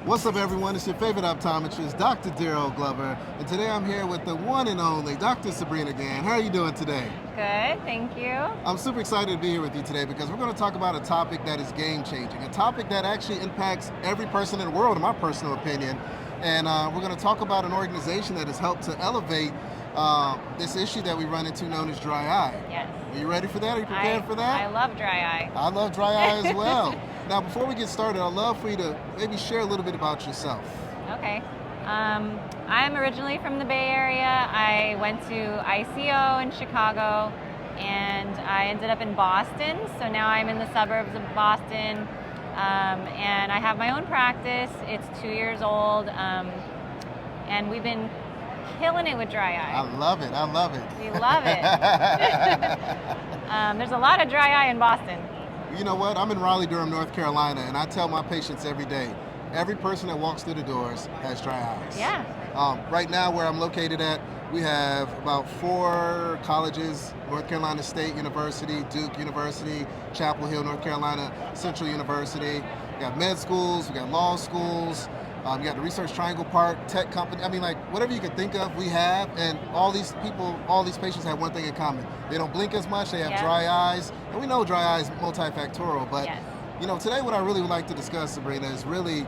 What's up, everyone? It's your favorite optometrist, Dr. Daryl Glover, and today I'm here with the one and only Dr. Sabrina Gaan. How are you doing today? Good, thank you. I'm super excited to be here with you today because we're going to talk about a topic that is game-changing, a topic that actually impacts every person in the world, in my personal opinion. And we're going to talk about an organization that has helped to elevate this issue that we run into known as dry eye. Yes. Are you ready for that? Are you prepared for that? I love dry eye. I love dry eye as well. Now, before we get started, I'd love for you to maybe share a little bit about yourself. Okay. I'm originally from the Bay Area. I went to ICO in Chicago, and I ended up in Boston. So now I'm in the suburbs of Boston, and I have my own practice. It's 2 years old, and we've been killing it with dry eye. I love it. I love it. We love it. There's a lot of dry eye in Boston. You know what? I'm in Raleigh-Durham, North Carolina, and I tell my patients every day, every person that walks through the doors has dry eyes. Yeah. Right now, where I'm located at, we have about 4 colleges: North Carolina State University, Duke University, Chapel Hill, North Carolina Central University. We got med schools, we got law schools, you got the Research Triangle Park, tech company. I mean, like, whatever you can think of, we have. And all these people, all these patients have one thing in common. They don't blink as much, they have dry eyes. And we know dry eye is multifactorial, but you know, today what I really would like to discuss, Sabrina, is really,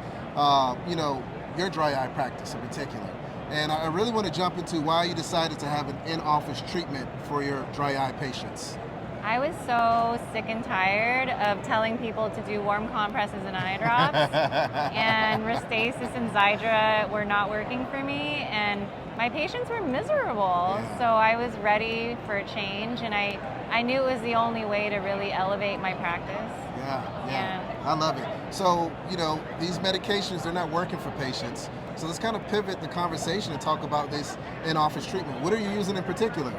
you know, your dry eye practice in particular. And I really want to jump into why you decided to have an in-office treatment for your dry eye patients. I was so sick and tired of telling people to do warm compresses and eye drops, and Restasis and Xiidra were not working for me, and my patients were miserable. So I was ready for a change, and I knew it was the only way to really elevate my practice. Yeah. I love it. So, you know, these medications, they're not working for patients. So let's kind of pivot the conversation and talk about this in-office treatment. What are you using in particular?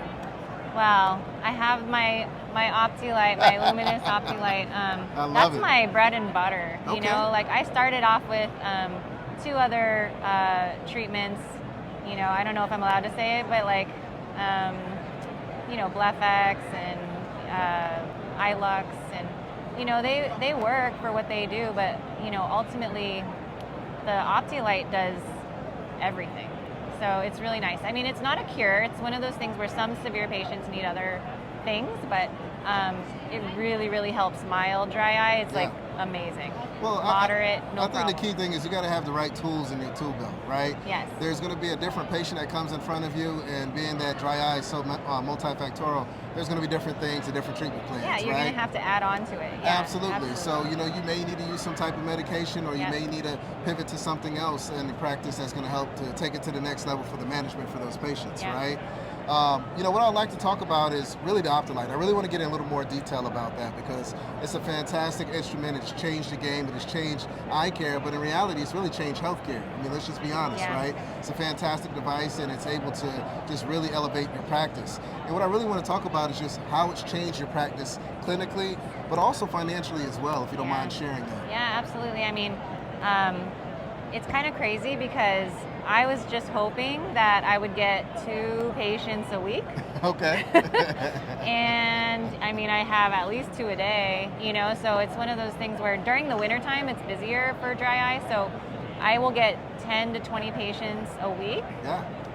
Well, I have my OptiLight, my Lumines OptiLIGHT. That's my bread and butter. You know, like I started off with 2 other treatments. You know, I don't know if I'm allowed to say it, but like, you know, Blefx and iLux, and you know, they work for what they do, but you know, ultimately, the OptiLight does everything. So it's really nice. I mean, it's not a cure. It's one of those things where some severe patients need other things, but it really, really helps mild dry eye. It's like amazing. Well, moderate, no problem. I think the key thing is you got to have the right tools in your tool belt, right? Yes. There's going to be a different patient that comes in front of you, and being that dry eye is so multifactorial, there's going to be different things and different treatment plans. Yeah, you're going to have to add on to it. Yeah, absolutely. So, you know, you may need to use some type of medication, or you may need to pivot to something else in the practice that's going to help to take it to the next level for the management for those patients, right? You know, what I'd like to talk about is really the OptiLight. I really want to get in a little more detail about that because it's a fantastic instrument. It's changed the game. It has changed eye care, but in reality, it's really changed healthcare. I mean, let's just be honest, right? It's a fantastic device, and it's able to just really elevate your practice. And what I really want to talk about is just how it's changed your practice clinically, but also financially as well, if you don't mind sharing that. Yeah, absolutely. I mean, it's kind of crazy because I was just hoping that I would get 2 patients a week. Okay. And I mean, I have at least 2 a day, you know, so it's one of those things where during the wintertime it's busier for dry eye, so I will get 10 to 20 patients a week.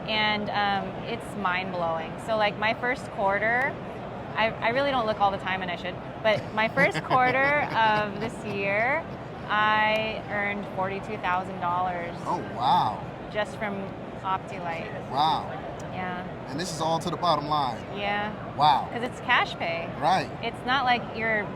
And it's mind-blowing. So like my first quarter, I really don't look all the time, and I should, but my first quarter of this year, I earned $42,000. Oh, wow. Just from OptiLight. Wow. Yeah. And this is all to the bottom line. Yeah. Wow. Because it's cash pay. Right. It's not like you're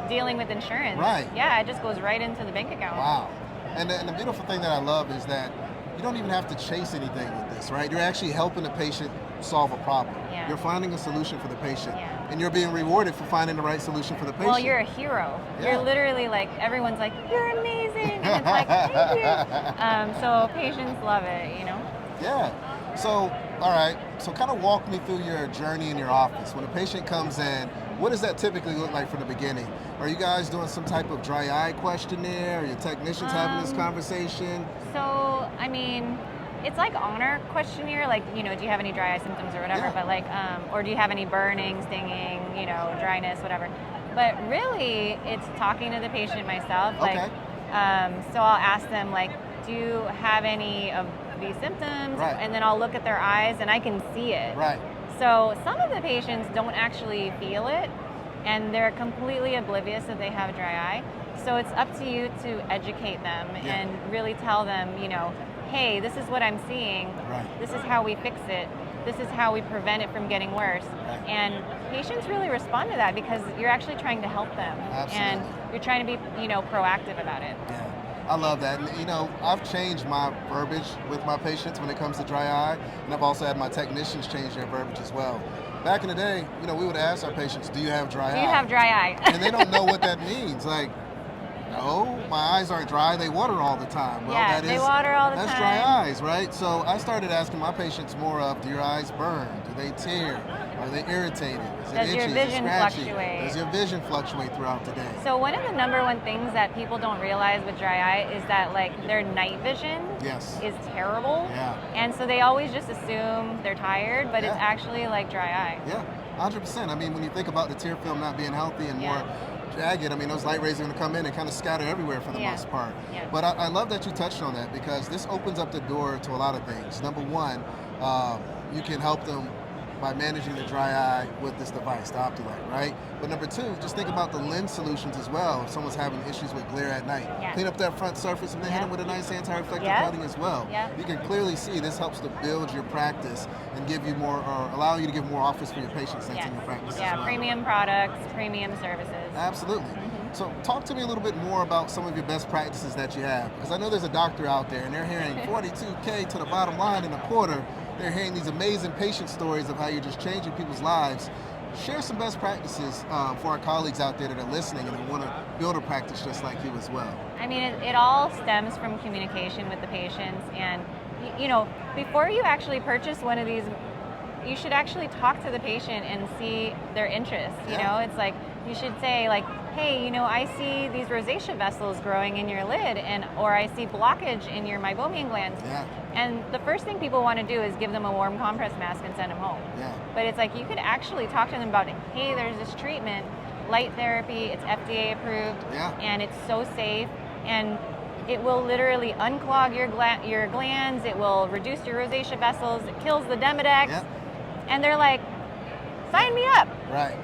dealing with insurance. Right. Yeah, it just goes right into the bank account. Wow. And the beautiful thing that I love is that you don't even have to chase anything with this, right? You're actually helping the patient solve a problem. Yeah. You're finding a solution for the patient. And you're being rewarded for finding the right solution for the patient. Well, you're a hero. You're literally like, everyone's like, you're amazing. And it's like, thank you. So patients love it, you know? Yeah. So, all right. So kind of walk me through your journey in your office. When a patient comes in, what does that typically look like from the beginning? Are you guys doing some type of dry eye questionnaire? Are your technicians having this conversation? So, I mean, it's like honor questionnaire, like, you know, do you have any dry eye symptoms or whatever, but like, or do you have any burning, stinging, you know, dryness, whatever. But really, it's talking to the patient myself, like, So I'll ask them, like, do you have any of these symptoms? Right. And then I'll look at their eyes and I can see it. Right. So some of the patients don't actually feel it, and they're completely oblivious that they have dry eye. So it's up to you to educate them and really tell them, you know, hey, this is what I'm seeing. Right. This is how we fix it. This is how we prevent it from getting worse. Right. And patients really respond to that because you're actually trying to help them. Absolutely. And you're trying to be, you know, proactive about it. Yeah. I love that. And, you know, I've changed my verbiage with my patients when it comes to dry eye, and I've also had my technicians change their verbiage as well. Back in the day, you know, we would ask our patients, do you have dry eye? Do you have dry eye? And they don't know what that means. Like, no, my eyes aren't dry, they water all the time. Well, Yeah, they water all the that's time. dry eyes, right? So I started asking my patients more of, do your eyes burn? Do they tear? Are they irritated? Is it Does itchy? your Is it vision scratchy? fluctuate? Does your vision fluctuate throughout the day? So one of the number one things that people don't realize with dry eye is that, like, their night vision Yes. is terrible. Yeah. And so they always just assume they're tired, but it's actually like dry eye. Yeah, 100%. I mean, when you think about the tear film not being healthy and more jagged, I mean, those light rays are going to come in and kind of scatter everywhere for the most part. Yeah. But I love that you touched on that, because this opens up the door to a lot of things. Number one, you can help them by managing the dry eye with this device, the OptiLight, right? But number two, just think about the lens solutions as well. If someone's having issues with glare at night, clean up that front surface and then hit them with a nice anti-reflective coating as well. You can clearly see this helps to build your practice and give you more, or allow you to give more offers for your patients that's in your practice as well. Premium products, premium services. Absolutely. So talk to me a little bit more about some of your best practices that you have, because I know there's a doctor out there and they're hearing 42K to the bottom line in a quarter. They're hearing these amazing patient stories of how you're just changing people's lives. Share some best practices for our colleagues out there that are listening and they want to build a practice just like you as well. I mean, it all stems from communication with the patients, and you know, before you actually purchase one of these, you should actually talk to the patient and see their interests. You know, it's like, you should say, like, hey, you know, I see these rosacea vessels growing in your lid, or I see blockage in your meibomian glands. And the first thing people want to do is give them a warm compress mask and send them home. But it's like, you could actually talk to them about, hey, there's this treatment, light therapy, it's FDA approved, and it's so safe, and it will literally unclog your glands, it will reduce your rosacea vessels, it kills the Demodex, and they're like, sign me up.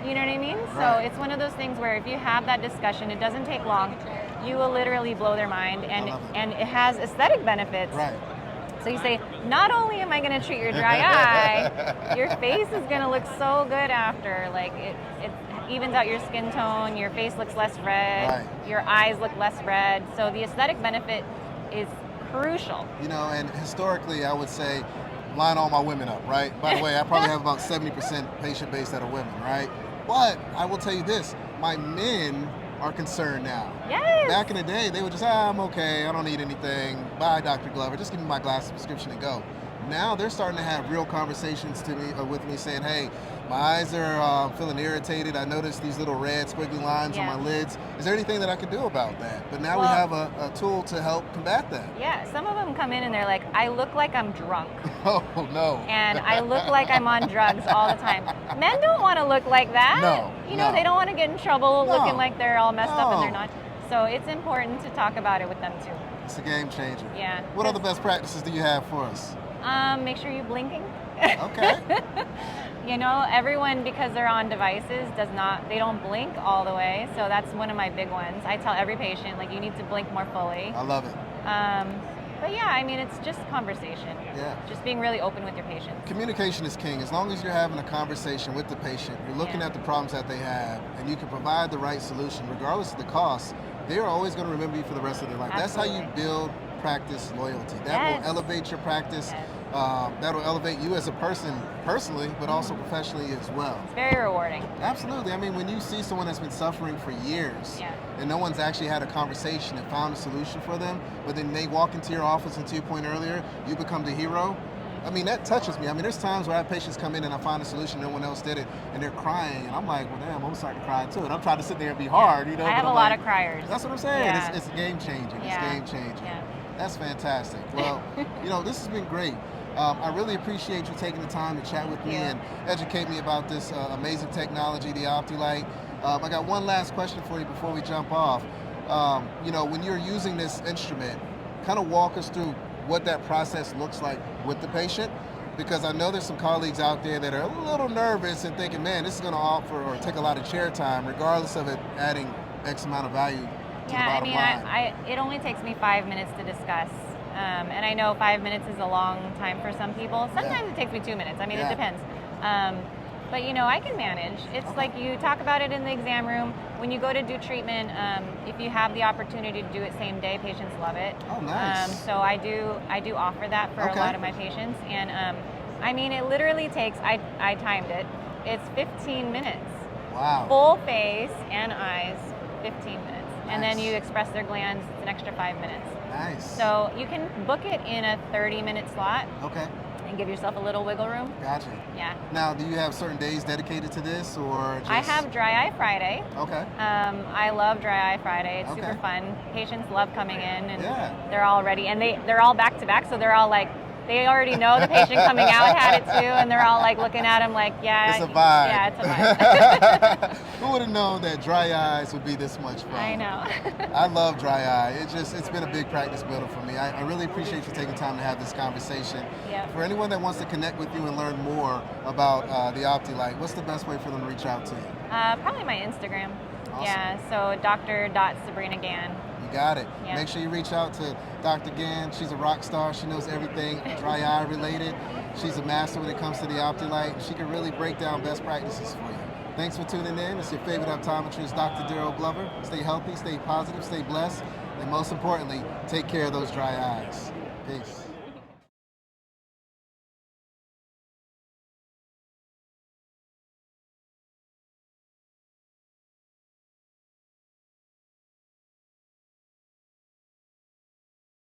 You know what I mean? So it's one of those things where if you have that discussion, it doesn't take long, you will literally blow their mind, and it has aesthetic benefits. So you say, not only am I going to treat your dry eye, your face is going to look so good after. Like, it evens out your skin tone, your face looks less red, your eyes look less red. So the aesthetic benefit is crucial. You know, and historically, I would say, line all my women up, right? By the way, I probably have about 70% patient base that are women, right? But I will tell you this, my men are concerned now. Back in the day, they would just, I'm okay, I don't need anything, bye Dr. Glover, just give me my glasses prescription and go. Now they're starting to have real conversations with me saying, hey, my eyes are feeling irritated, I noticed these little red squiggly lines on my lids. Is there anything that I can do about that? But now we have a tool to help combat that. Some of them come in and they're like, I look like I'm drunk. Oh no. And I look like I'm on drugs all the time. Men don't want to look like that. You know, they don't want to get in trouble looking like they're all messed up and they're not. So it's important to talk about it with them too. It's a game changer. What What other best practices do you have for us? Make sure you're blinking. Okay. You know, everyone, because they're on devices, they don't blink all the way. So that's one of my big ones. I tell every patient, like, you need to blink more fully. I love it. But yeah, I mean, it's just conversation. Just being really open with your patients. Communication is king. As long as you're having a conversation with the patient, you're looking at the problems that they have, and you can provide the right solution, regardless of the cost, they're always going to remember you for the rest of their life. Absolutely. That's how you build practice loyalty. That will elevate your practice. That will elevate you as a person personally, but also professionally as well. It's very rewarding. Absolutely. I mean, when you see someone that's been suffering for years and no one's actually had a conversation and found a solution for them, but then they walk into your office, and to your point earlier, you become the hero. I mean, that touches me. I mean, there's times where I have patients come in and I find a solution, no one else did it, and they're crying, and I'm like, well, damn, I'm starting to cry too. And I'm trying to sit there and be hard, you know. I have a lot of criers. That's what I'm saying. It's game changing. It's game changing. That's fantastic. Well, you know, this has been great. I really appreciate you taking the time to chat with me and educate me about this amazing technology, the OptiLight. I got one last question for you before we jump off. you know, when you're using this instrument, kind of walk us through what that process looks like with the patient, because I know there's some colleagues out there that are a little nervous and thinking, man, this is going to offer or take a lot of chair time, regardless of it adding X amount of value to the bottom line. It only takes me 5 minutes to discuss. And I know 5 minutes is a long time for some people. Sometimes it takes me 2 minutes. I mean, it depends. But you know, I can manage. It's like you talk about it in the exam room. When you go to do treatment, if you have the opportunity to do it same day, patients love it. Oh, nice. So I do offer that for a lot of my patients. And I mean, it literally takes, I timed it. It's 15 minutes. Wow. Full face and eyes, 15 minutes. Nice. And then you express their glands, it's an extra 5 minutes. Nice. So you can book it in a 30-minute slot. Okay. And give yourself a little wiggle room. Gotcha. Yeah. Now, do you have certain days dedicated to this, or just... I have Dry Eye Friday. Okay. I love Dry Eye Friday. It's super fun. Patients love coming in, and they're all ready. And they're all back to back, so they're all like, they already know the patient coming out had it too, and they're all like looking at him like, yeah. It's a vibe. Yeah, it's a vibe. Who would have known that dry eyes would be this much fun? I know. I love dry eye. It's been a big practice builder for me. I really appreciate you taking time to have this conversation. Yep. For anyone that wants to connect with you and learn more about the OptiLight, what's the best way for them to reach out to you? Probably my Instagram. Awesome. Yeah, so Dr.Sabrina Gaan. Got it. Yeah. Make sure you reach out to Dr. Gaan. She's a rock star. She knows everything dry eye related. She's a master when it comes to the OptiLight. She can really break down best practices for you. Thanks for tuning in. It's your favorite optometrist, Dr. Daryl Glover. Stay healthy, stay positive, stay blessed, and most importantly, take care of those dry eyes. Peace.